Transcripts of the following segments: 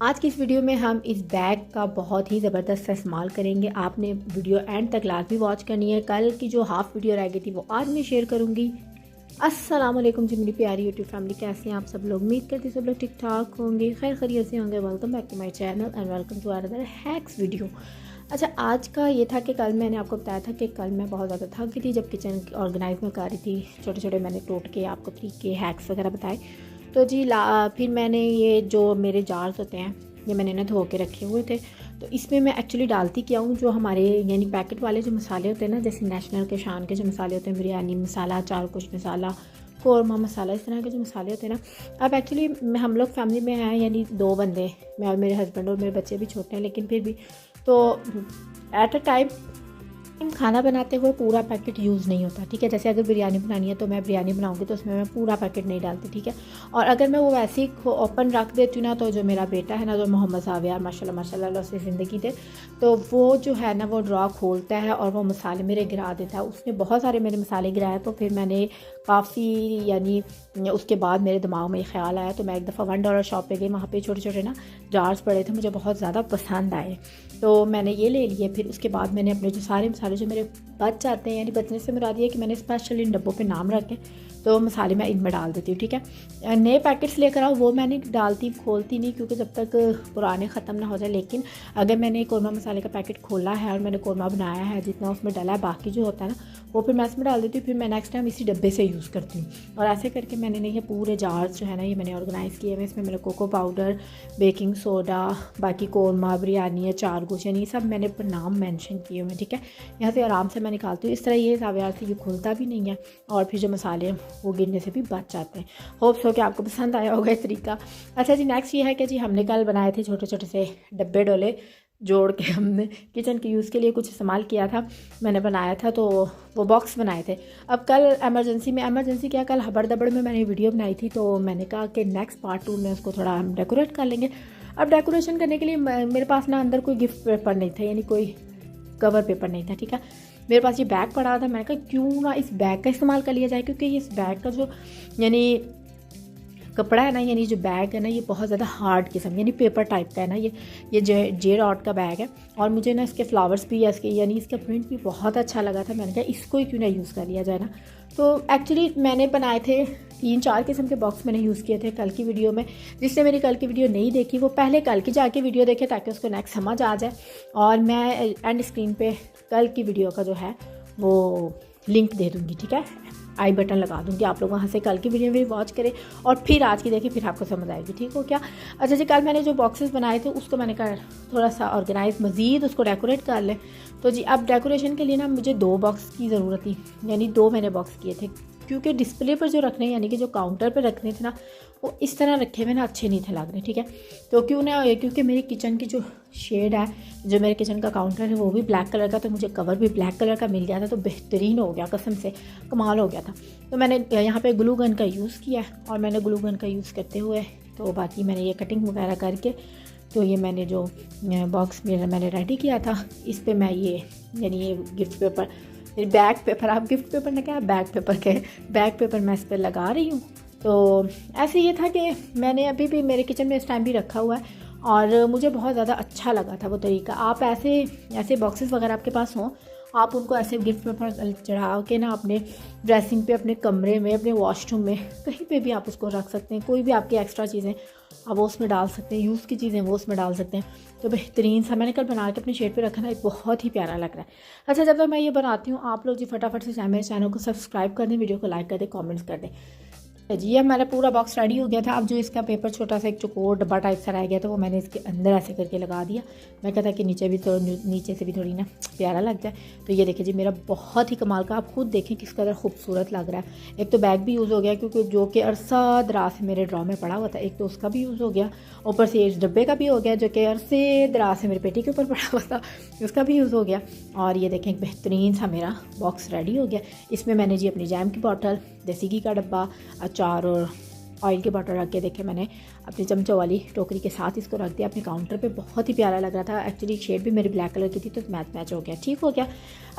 आज की इस वीडियो में हम इस बैग का बहुत ही ज़बरदस्त सा इस्तेमाल करेंगे। आपने वीडियो एंड तक लाजमी वॉच करनी है। कल की जो हाफ़ वीडियो रह गई थी वो आज मैं शेयर करूँगी। अस्सलाम वालेकुम जी मेरी प्यारी यूट्यूब फैमिली, कैसे हैं आप सब लोग? उम्मीद करती सब लोग ठीक ठाक होंगे, खैर खैरियत से होंगे। Welcome back to my channel and welcome to another hacks video. अच्छा, आज का ये था कि कल मैंने आपको बताया था कि कल मैं बहुत ज़्यादा थक गई थी जब किचन ऑर्गेनाइज में कर रही थी। छोटे छोटे मैंने टोट के आपको तरीके हैक्स वगैरह बताए। तो जी फिर मैंने ये जो मेरे जार्स होते हैं ये मैंने ना धो के रखे हुए थे। तो इसमें मैं एक्चुअली डालती क्या हूँ, जो हमारे यानी पैकेट वाले जो मसाले होते हैं ना, जैसे नेशनल के शान के जो मसाले होते हैं, बिरयानी मसाला, चार कुछ मसाला, कौरमा मसाला, इस तरह के जो मसाले होते हैं ना। अब एक्चुअली हम लोग फैमिली में हैं, यानी 2 बंदे, मैं और मेरे हस्बैंड, और मेरे बच्चे भी छोटे हैं, लेकिन फिर भी तो एट अ टाइम खाना बनाते हुए पूरा पैकेट यूज़ नहीं होता। ठीक है, जैसे अगर बिरयानी बनानी है तो मैं बिरयानी बनाऊंगी तो उसमें मैं पूरा पैकेट नहीं डालती। ठीक है, और अगर मैं वो वैसे ही ओपन रख देती हूँ ना, तो जो मेरा बेटा है ना, जो मोहम्मद सावियार माशाल्लाह माशाल्लाह से ज़िंदगी दे, तो वो जो है ना वो ड्रॉ खोलता है और वो मसाले मेरे गिरा देता है। उसने बहुत सारे मेरे मसाले गिराए, तो फिर मैंने काफ़ी यानी उसके बाद मेरे दिमाग में ख्याल आया, तो मैं एक दफ़ा $1 शॉप पे गई। वहाँ पे छोटे छोटे ना जार्स पड़े थे, मुझे बहुत ज़्यादा पसंद आए, तो मैंने ये ले लिए। फिर उसके बाद मैंने अपने जो सारे मसाले जो मेरे बच जाते हैं, यानी बचने से मुराद ये कि मैंने स्पेशल इन डब्बों पे नाम रखे, तो मसाले मैं इनमें डाल देती हूँ। ठीक है, नए पैकेट्स लेकर आओ वो मैं नहीं डालती, खोलती नहीं, क्योंकि जब तक पुराने ख़त्म ना हो जाए। लेकिन अगर मैंने कौरमा मसाले का पैकेट खोला है और मैंने कौरमा बनाया है, जितना उसमें डाला है, बाकी जो होता है ना वो फिर मैं इसमें डाल देती हूँ। फिर मैं नेक्स्ट टाइम इसी डब्बे से यूज़ करती हूँ। और ऐसे करके मैंने ये पूरे जार्स जो है ना ये मैंने ऑर्गेनाइज़ किए हैं। इसमें मैंने कोको पाउडर, बेकिंग सोडा, बाकी कौरमा, बिरयानी, अचार कुछ, यानी सब मैंने पर नाम मेंशन किए हुए हैं। ठीक है, यहाँ से आराम से मैं निकालती हूँ। इस तरह ये सावियार से ये खुलता भी नहीं है, और फिर जो मसाले हैं वो गिरने से भी बच जाते हैं। होप्स हो कि आपको पसंद आया होगा ये तरीका। अच्छा जी, नेक्स्ट ये है कि जी हमने कल बनाए थे छोटे छोटे से डब्बे डोले जोड़ के, हमने किचन के यूज़ के लिए कुछ इस्तेमाल किया था, मैंने बनाया था, तो वो बॉक्स बनाए थे। अब कल इमरजेंसी क्या, कल हबड़ दबड़ में मैंने वीडियो बनाई थी, तो मैंने कहा कि नेक्स्ट पार्ट 2 में उसको थोड़ा हम डेकोरेट कर लेंगे। अब डेकोरेशन करने के लिए मेरे पास ना अंदर कोई गिफ्ट पेपर नहीं था, यानी कोई कवर पेपर नहीं था। ठीक है, मेरे पास ये बैग पड़ा था। मैंने कहा क्यों ना इस बैग का इस्तेमाल कर लिया जाए, क्योंकि इस बैग का जो यानी कपड़ा है ना, यानी जो बैग है ना, ये बहुत ज़्यादा हार्ड किस्म यानी पेपर टाइप का है ना। ये जे रॉड का बैग है, और मुझे ना इसके फ्लावर्स भी, इसके यानी इसका प्रिंट भी बहुत अच्छा लगा था। मैंने कहा इसको ही क्यों ना यूज़ कर लिया जाए ना। तो एक्चुअली मैंने बनाए थे 3-4 किस्म के बॉक्स मैंने यूज़ किए थे कल की वीडियो में। जिसने मेरी कल की वीडियो नहीं देखी वो पहले कल की जाके वीडियो देखे, ताकि उसको नेक्स्ट समझ आ जाए। और मैं एंड स्क्रीन पे कल की वीडियो का जो है वो लिंक दे दूँगी। ठीक है, आई बटन लगा दूँगी, आप लोग वहाँ से कल की वीडियो भी वॉच करें और फिर आज की देखें, फिर आपको समझ आएगी। ठीक हो क्या? अच्छा जी, कल मैंने जो बॉक्सेस बनाए थे उसको मैंने कहा थोड़ा सा ऑर्गेनाइज मज़ीद उसको डेकोरेट कर लें। तो जी अब डेकोरेशन के लिए ना मुझे 2 बॉक्स की ज़रूरत थी, यानी 2 मैंने बॉक्स किए थे, क्योंकि डिस्प्ले पर जो रखने, यानी कि जो काउंटर पर रखने थे ना, वो इस तरह रखे हुए ना अच्छे नहीं थे लग रहे। ठीक है, तो क्यों ना, क्योंकि मेरी किचन की जो शेड है, जो मेरे किचन का काउंटर है, वो भी ब्लैक कलर का, तो मुझे कवर भी ब्लैक कलर का मिल गया था, तो बेहतरीन हो गया, कसम से कमाल हो गया था। तो मैंने यहाँ पे ग्लू गन का यूज़ किया, और मैंने ग्लू गन का यूज़ करते हुए तो बाकी मैंने ये कटिंग वगैरह करके, तो ये मैंने जो बॉक्स मैंने रेडी किया था, इस पर मैं ये यानी ये गिफ्ट पेपर, बैग पेपर, आप गिफ्ट पेपर ना क्या, बैग पेपर के बैग पेपर मैं इस पर लगा रही हूँ। तो ऐसे ये था कि मैंने अभी भी मेरे किचन में इस टाइम भी रखा हुआ है, और मुझे बहुत ज़्यादा अच्छा लगा था वो तरीका। आप ऐसे बॉक्सेस वगैरह आपके पास हों, आप उनको ऐसे गिफ्ट पेपर चढ़ा के ना अपने ड्रेसिंग पे, अपने कमरे में, अपने वॉशरूम में, कहीं पे भी आप उसको रख सकते हैं। कोई भी आपकी एक्स्ट्रा चीज़ें आप वो उसमें डाल सकते हैं, यूज़ की चीज़ें वो उसमें डाल सकते हैं। तो बेहतरीन सा मैंने कल बना के अपने शेड पे रखा ना, एक बहुत ही प्यारा लग रहा है। अच्छा, जब तक मैं ये बनाती हूँ, आप लोग जी फटाफट से मेरे चैनल को सब्सक्राइब कर दें, वीडियो को लाइक कर दें, कॉमेंट्स कर दें। जी ये हमारा पूरा बॉक्स रेडी हो गया था। अब जो इसका पेपर छोटा सा एक चौकोर डब्बा टाइप सा रह गया था, वो मैंने इसके अंदर ऐसे करके लगा दिया। मैं कहता कि नीचे भी तो नीचे से भी थोड़ी ना प्यारा लग जाए। तो ये देखिए जी, मेरा बहुत ही कमाल का, आप खुद देखें किस कदर खूबसूरत लग रहा है। एक तो बैग भी यूज़ हो गया, क्योंकि जो कि अरसा दराज से मेरे ड्रॉ में पड़ा हुआ था, एक तो उसका भी यूज़ हो गया, ऊपर से इस डब्बे का भी हो गया, जो कि अरसे दराज से मेरे पेटी के ऊपर पड़ा हुआ था, उसका भी यूज़ हो गया। और ये देखें एक बेहतरीन सा मेरा बॉक्स रेडी हो गया। इसमें मैंने जी अपनी जैम की बॉटल, देसी घी का डब्बा, अचार और ऑयल की बॉटल रख के, देखे मैंने अपनी चमचों वाली टोकरी के साथ इसको रख दिया अपने काउंटर पे। बहुत ही प्यारा लग रहा था। एक्चुअली शेड भी मेरी ब्लैक कलर की थी तो मैच हो गया, ठीक हो गया।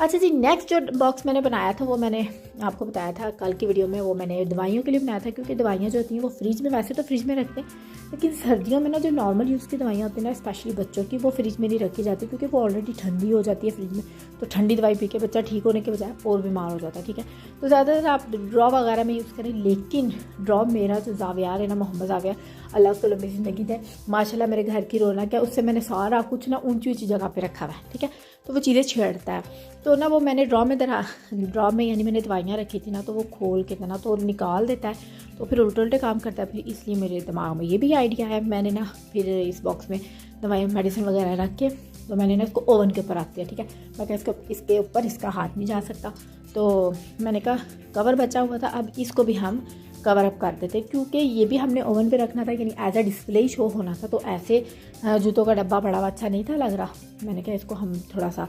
अच्छा जी, नेक्स्ट जो बॉक्स मैंने बनाया था वो मैंने आपको बताया था कल की वीडियो में, वो मैंने दवाइयों के लिए बनाया था, क्योंकि दवाइयाँ जो होती हैं वो फ्रिज में, वैसे तो फ्रिज में रखते हैं, लेकिन सर्दियों में ना जो नॉर्मल यूज़ की दवाइयाँ होती हैं ना, स्पेशली बच्चों की, वो फ्रिज में नहीं रखी जाती, क्योंकि वो ऑलरेडी ठंडी हो जाती है फ्रिज में। तो ठंडी दवाई पी के बच्चा ठीक होने के बजाय और बीमार हो जाता है, ठीक है। तो ज़्यादातर आप ड्रॉ वगैरह में यूज़ करें, लेकिन ड्रॉ मेरा जो जावियार है ना, मोहम्मद जावियार, अल्लाह उसको लंबी ज़िंदगी दे, माशाल्लाह मेरे घर की रौनक है, उससे मैंने सारा कुछ ना ऊंची ऊंची जगह पे रखा हुआ है, ठीक है। तो वो चीज़ें छेड़ता है, तो ना वो मैंने ड्रॉ में यानी मैंने दवाइयाँ रखी थी ना, तो वो खोल के ना तो निकाल देता है, तो फिर उल्टे उल्टे काम करता है। फिर इसलिए मेरे दिमाग में ये भी आइडिया है, मैंने ना फिर इस बॉक्स में दवाई मेडिसिन वगैरह रख के, तो मैंने ना इसको ओवन के ऊपर रख दिया, ठीक है। मैं कहा इसके ऊपर इसका हाथ नहीं जा सकता, तो मैंने कहा कवर बचा हुआ था, अब इसको भी हम कवर अप कर देते, क्योंकि ये भी हमने ओवन पे रखना था, यानी एज अ डिस्प्ले शो होना था। तो ऐसे जूतों का डब्बा बड़ा अच्छा नहीं था लग रहा। मैंने कहा इसको हम थोड़ा सा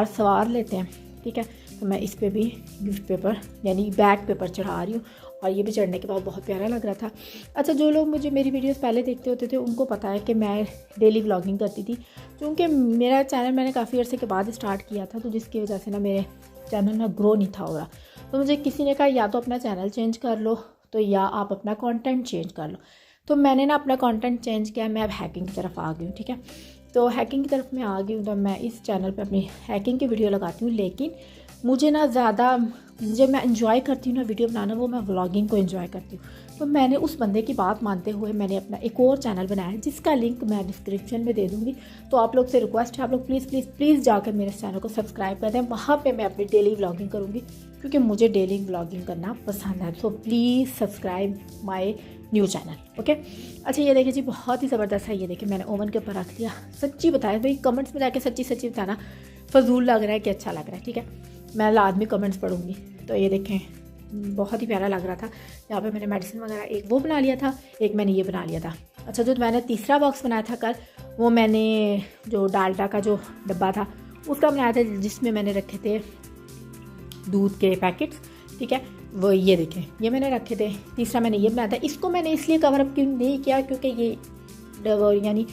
सवार लेते हैं, ठीक है। तो मैं इस पर भी गिफ्ट पेपर यानी बैक पेपर चढ़ा रही हूँ, और ये भी चढ़ने के बाद बहुत प्यारा लग रहा था। अच्छा, जो लोग मुझे मेरी वीडियोस पहले देखते होते थे उनको पता है कि मैं डेली व्लॉगिंग करती थी, क्योंकि मेरा चैनल मैंने काफ़ी अर्से के बाद स्टार्ट किया था, तो जिसकी वजह से ना मेरे चैनल ना ग्रो नहीं था हो रहा। तो मुझे किसी ने कहा या तो अपना चैनल चेंज कर लो, तो या आप अपना कंटेंट चेंज कर लो। तो मैंने ना अपना कंटेंट चेंज किया, मैं अब हैकिंग की तरफ आ गई हूँ, ठीक है। तो हैकिंग की तरफ मैं आ गई हूँ, तो मैं इस चैनल पे अपनी हैकिंग की वीडियो लगाती हूँ, लेकिन मुझे ना ज़्यादा जब मैं इंजॉय करती हूँ ना वीडियो बनाना, वो मैं व्लॉगिंग को एंजॉय करती हूँ। तो मैंने उस बंदे की बात मानते हुए मैंने अपना एक और चैनल बनाया है, जिसका लिंक मैं डिस्क्रिप्शन में दे दूँगी। तो आप लोग से रिक्वेस्ट है, आप लोग प्लीज़ प्लीज़ प्लीज़ जाकर मेरे चैनल को सब्सक्राइब कर दें। वहाँ पे मैं अपनी डेली व्लॉगिंग करूँगी, क्योंकि मुझे डेली व्लॉगिंग करना पसंद है। So please subscribe my new channel, okay. अच्छा, ये देखिए जी, बहुत ही ज़बरदस्त है। ये देखिए मैंने ओवन के ऊपर रख दिया। सच्ची बताया भाई, कमेंट्स में जाके सच्ची सच्ची बताना फजूल लग रहा है कि अच्छा लग रहा है, ठीक है। मैं लाजमी कमेंट्स पढ़ूंगी। तो ये देखें, बहुत ही प्यारा लग रहा था। यहाँ पे मैंने मेडिसिन वगैरह एक वो बना लिया था, एक मैंने ये बना लिया था। अच्छा, जो मैंने तीसरा बॉक्स बनाया था कल, वो मैंने जो डालडा का जो डब्बा था उसका बनाया था, जिसमें मैंने रखे थे दूध के पैकेट्स, ठीक है। वो ये देखें, ये मैंने रखे थे। तीसरा मैंने ये बनाया था। इसको मैंने इसलिए कवर अप क्यों नहीं किया, क्योंकि ये यानी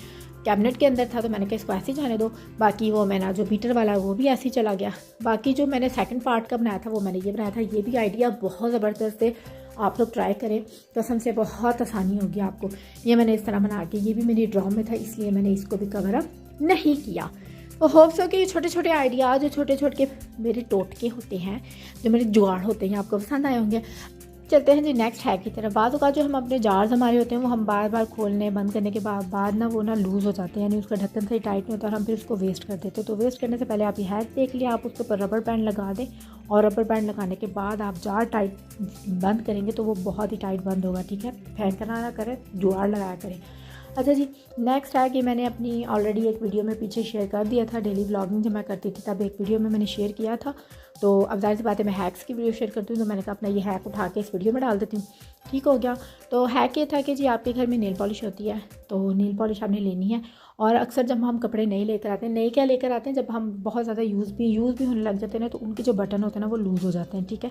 कैबिनेट के अंदर था, तो मैंने कहा इसको ऐसे ही जाने दो। बाकी वो मैंने जो बीटर वाला वो भी ऐसे ही चला गया। बाकी जो मैंने सेकंड पार्ट का बनाया था वो मैंने ये बनाया था। ये भी आइडिया बहुत ज़बरदस्त है, आप लोग ट्राई करें, कसम से बहुत आसानी होगी आपको। ये मैंने इस तरह बना के, ये भी मेरी ड्रॉ में था, इसलिए मैंने इसको भी कवर अप नहीं किया। तो होप्स हो कि ये छोटे छोटे आइडियाज़, जो छोटे छोटे मेरे टोटके होते हैं, जो मेरे जुगाड़ होते हैं, आपको पसंद आए होंगे। चलते हैं जी नेक्स्ट हैक की तरफ। बाद का जो हम अपने जार्स हमारे होते हैं, वो हम बार बार खोलने बंद करने के बाद ना वो ना लूज़ हो जाते हैं, यानी उसका ढक्कन सही टाइट नहीं होता, और हम फिर उसको वेस्ट कर देते हैं। तो वेस्ट करने से पहले आप ये हैक देख लिया, आप उसके ऊपर रबर बैंड लगा दें, और रबर बैंड लगाने के बाद आप जार टाइट बंद करेंगे तो वो बहुत ही टाइट बंद होगा, ठीक है। फैन करना ना करें, जुगाड़ लगाया करें। अच्छा जी, नेक्स्ट है कि मैंने अपनी ऑलरेडी एक वीडियो में पीछे शेयर कर दिया था, डेली व्लॉगिंग जब मैं करती थी तब एक वीडियो में मैंने शेयर किया था। तो अब जाहिर सी बात है मैं हैक्स की वीडियो शेयर करती हूँ, तो मैंने कहा अपना ये हैक उठा के इस वीडियो में डाल देती हूँ, ठीक हो गया। तो हैक ये था कि जी आपके घर में नेल पॉलिश होती है, तो नेल पॉलिश आपने लेनी है। और अक्सर जब हम कपड़े नए लेकर आते हैं, नए क्या लेकर आते हैं, जब हम बहुत ज़्यादा यूज़ भी होने लग जाते हैं ना, तो उनके जो बटन होते हैं ना वो लूज़ हो जाते हैं, ठीक है।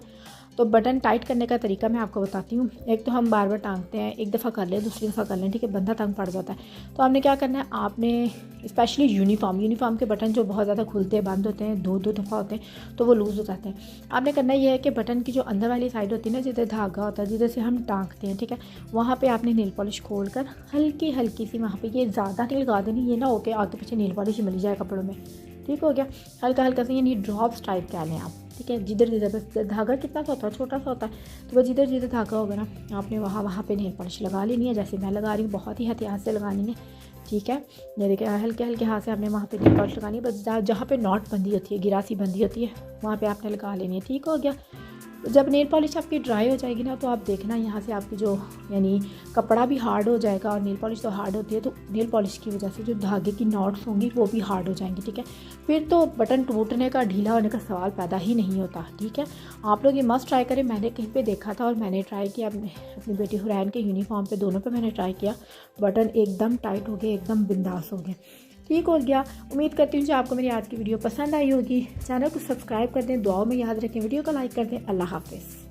तो बटन टाइट करने का तरीका मैं आपको बताती हूँ। एक तो हम बार बार टांगते हैं, एक दफ़ा कर लें, दूसरी दफ़ा कर लें, ठीक है, बंदा तंग पड़ जाता है। तो आपने क्या करना है, आपने स्पेशली यूनिफॉर्म के बटन जो बहुत ज़्यादा खुलते बंद होते हैं, दो दफ़ा होते हैं, तो वो लूज़ हो जाते हैं। आपने करना ये है कि बटन की जो अंदर वाली साइड होती है ना, जिधर धागा होता है, जिधर से हम टांगते हैं, ठीक है, वहाँ पे आपने नेल पॉलिश खोल कर हल्की हल्की सी वहाँ पे, ये ज़्यादा नहीं लगा देनी, ये ना हो के आगे पीछे नेल पॉलिश मिल जाए कपड़ों में, ठीक हो गया। हल्का हल्का से यानी ड्रॉप्स टाइप कह लें आप, ठीक है। जिधर जिधर बस धागा कितना सा होता है, छोटा सा होता है, तो वह जिधर जिधर धागा होगा ना, आपने वहाँ पे नेल पॉलिश लगा लेनी है, जैसे मैं लगा रही हूँ, बहुत ही एहतियात से लगानी है, ठीक है। ये देखिए हल्के हल्के हाथ से आपने वहाँ पे नेल पॉलिश लगानी है, बस जहाँ पे नॉट बंदी होती है, गिरासी बंदी होती है, वहाँ पे आपने लगा लेनी है, ठीक हो गया। जब नेल पॉलिश आपकी ड्राई हो जाएगी ना, तो आप देखना यहाँ से आपकी जो यानी कपड़ा भी हार्ड हो जाएगा, और नेल पॉलिश तो हार्ड होती है, तो नेल पॉलिश की वजह से जो धागे की नॉट्स होंगी वो भी हार्ड हो जाएंगी, ठीक है। फिर तो बटन टूटने का, ढीला होने का सवाल पैदा ही नहीं होता, ठीक है। आप लोग ये मस्ट ट्राई करें। मैंने कहीं पे देखा था और मैंने ट्राई किया, अपनी बेटी हुरैन के यूनिफॉर्म पे, दोनों पे मैंने ट्राई किया, बटन एकदम टाइट हो गए, एकदम बिंदास हो गए, ठीक हो गया। उम्मीद करती हूँ कि आपको मेरी आज की वीडियो पसंद आई होगी। चैनल को सब्सक्राइब कर दें, दुआओं में याद रखें, वीडियो को लाइक कर दें। अल्लाह हाफ़िज़।